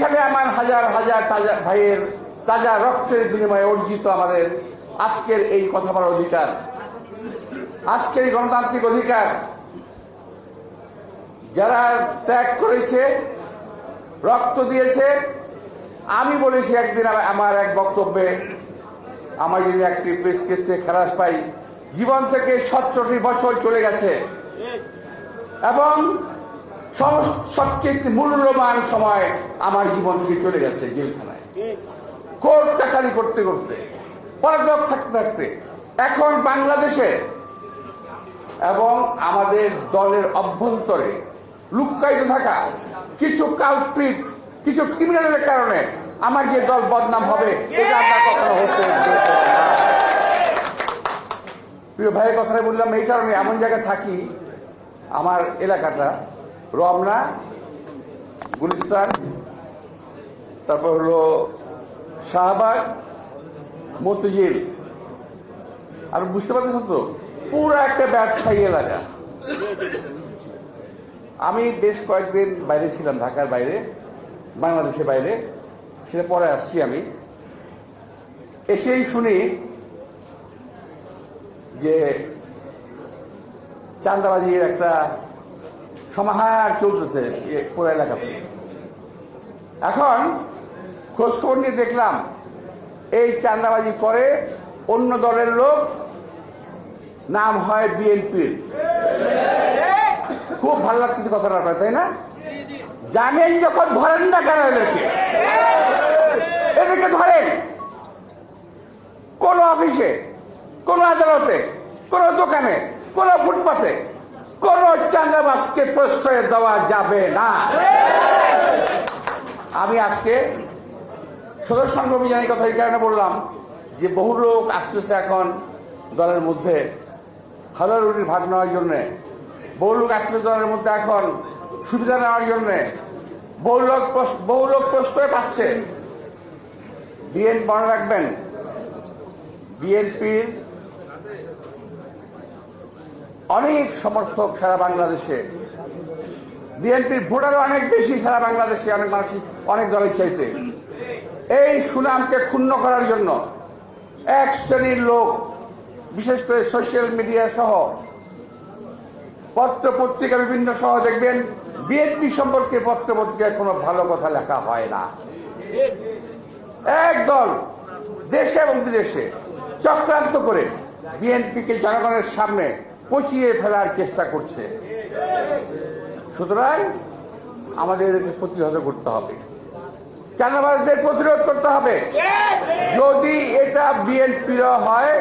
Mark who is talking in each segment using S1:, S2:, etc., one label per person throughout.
S1: এখানে আমার হাজার হাজার তাজা ভাইয়ের তাজা রক্তের বিনিময়ে অর্জিত আমাদের আজকের এই কথা বলার অধিকার, আজকের এই গণতান্ত্রিক অধিকার যারা ত্যাগ করেছে, রক্ত দিয়েছে। আমি বলেছি একদিন আমার এক বক্তব্যে, আমার যদি একটি প্রেস কেস থেকে খালাস পাই, জীবন থেকে 17টি বছর চলে গেছে এবং সবচেয়ে মূল্যবান সময় আমার জীবন থেকে চলে গেছে জেলখানায়, কোর্ট চাকারি করতে করতে, পলাতক থাকতে থাকতে। এখন বাংলাদেশে এবং আমাদের দলের অভ্যন্তরে লুক্কায়িত থাকা কিছু কালপ্রিট, কিছু ক্রিমিনালের কারণে আমার যে দল বদনাম হবে, এটা আমরা কখনো হতে দেব না। প্রিয় ভাইয়ের কথাই বললাম এই কারণে, এমন জায়গায় থাকি, আমার এলাকাটা রমনা, গুলিস্তান, তারপর হলো শাহবাগ, মতিঝিল। আর বুঝতে পারতেছেন তো, পুরো একটা ব্যবসায়ী এলাকা। আমি বেশ কয়েকদিন বাইরে ছিলাম, ঢাকার বাইরে, বাংলাদেশের বাইরে, সেটা পরে আসছি। আমি এসেই শুনি যে চাঁদাবাজির একটা সমাহার চলতেছে পুরো এলাকাতে। এখন খোঁজখবর নিয়ে দেখলাম এই চাঁদাবাজি করে অন্য দলের লোক, নাম হয় বিএনপির। খুব ভালো লাগতেছে কথাটা আপনার, তাই না? জানেন যখন ধরেন না কেন এদেরকে ধরেন? কোন অফিসে, কোন আদালতে, কোন দোকানে, কোন ফুটপাতে কোন চাঁদাবাজকে প্রশ্রয় দেওয়া যাবে না। আমি আজকে সদস্য সংঘ অভিযানের কথা এই কারণে বললাম যে বহু লোক আসতেছে এখন দলের মধ্যে হাজার রুটির ভাগ নেওয়ার জন্য, বহু লোক আসতেছে দলের মধ্যে এখন সুবিধা নেওয়ার জন্য, বহু লোক প্রশ্রয় পাচ্ছে। বিএনপি মনে রাখবেন, বিএনপির অনেক সমর্থক সারা বাংলাদেশে, বিএনপির ভোটার অনেক বেশি সারা বাংলাদেশে, অনেক মানুষ অনেক দলের চাইতে। এই সুনামকে ক্ষুণ্ণ করার জন্য এক শ্রেণীর লোক, বিশেষ করে সোশ্যাল মিডিয়া সহ পত্র পত্রিকা বিভিন্ন সহ দেখবেন বিএনপি সম্পর্কে পত্র পত্রিকায় কোনো ভালো কথা লেখা হয় না। একদল দেশে এবং বিদেশে চক্রান্ত করে বিএনপিকে জনগণের সামনে পচিয়ে ফেলার চেষ্টা করছে। সুতরাং আমাদের প্রতিহত করতে হবে, চাঁদাবাজদের প্রতিরোধ করতে হবে। যদি এটা বিএনপির হয়,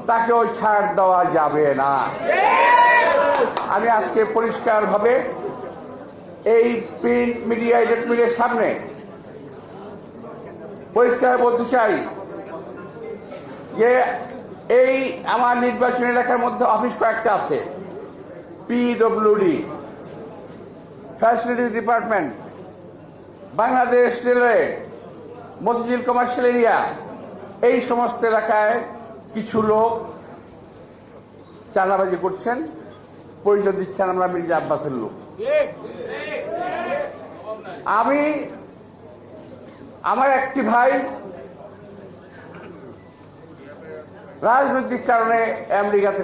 S1: তাকে ওই ছাড় দেওয়া যাবে না। আমি আজকে পরিষ্কারভাবে এই প্রিন্ট মিডিয়া, ইলেকট্রনিক মিডিয়ার সামনে পরিষ্কার বলতে চাই যে এই আমার নির্বাচনী এলাকার মধ্যে অফিস কয়েকটা আছে, PWD, facility department, Bangladesh railway, Motijheel commercial area, এই সমস্ত এলাকায় কিছু লোক চাঁদাবাজি করছেন, পরিচয় দিচ্ছেন আমরা মির্জা আব্বাসের লোক। আমার একটি ভাই রাজনৈতিক কারণে আমেরিকাতে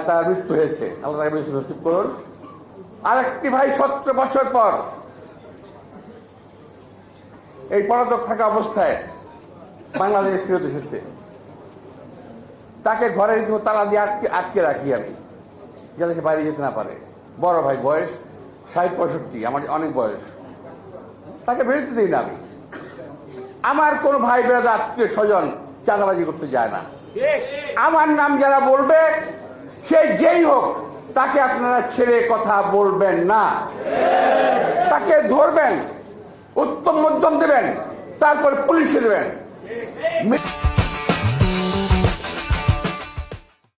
S1: তার মৃত্যু হয়েছে, আল্লাহ তাকে বেশি নসিব করুন। আর একটি ভাই 17 বছর পর এই পলাতক থাকা অবস্থায় বাংলাদেশে ফেরত এসেছে। তাকে ঘরের তালা দিয়ে আটকে রাখি আমি, যাতে সে বাইরে যেতে না পারে। বড় ভাই, বয়স 60-65, আমার অনেক বয়স, তাকে বেরোতে দিই না আমি। আমার কোন ভাই বেড়াদা, আত্মীয় স্বজন চাঁদাবাজি করতে যায় না। আমার নাম যারা বলবে, সে যেই হোক, তাকে আপনারা ছেড়ে কথা বলবেন না, তাকে ধরবেন, উত্তম মধ্যম দেবেন, তারপর পুলিশে দেবেন।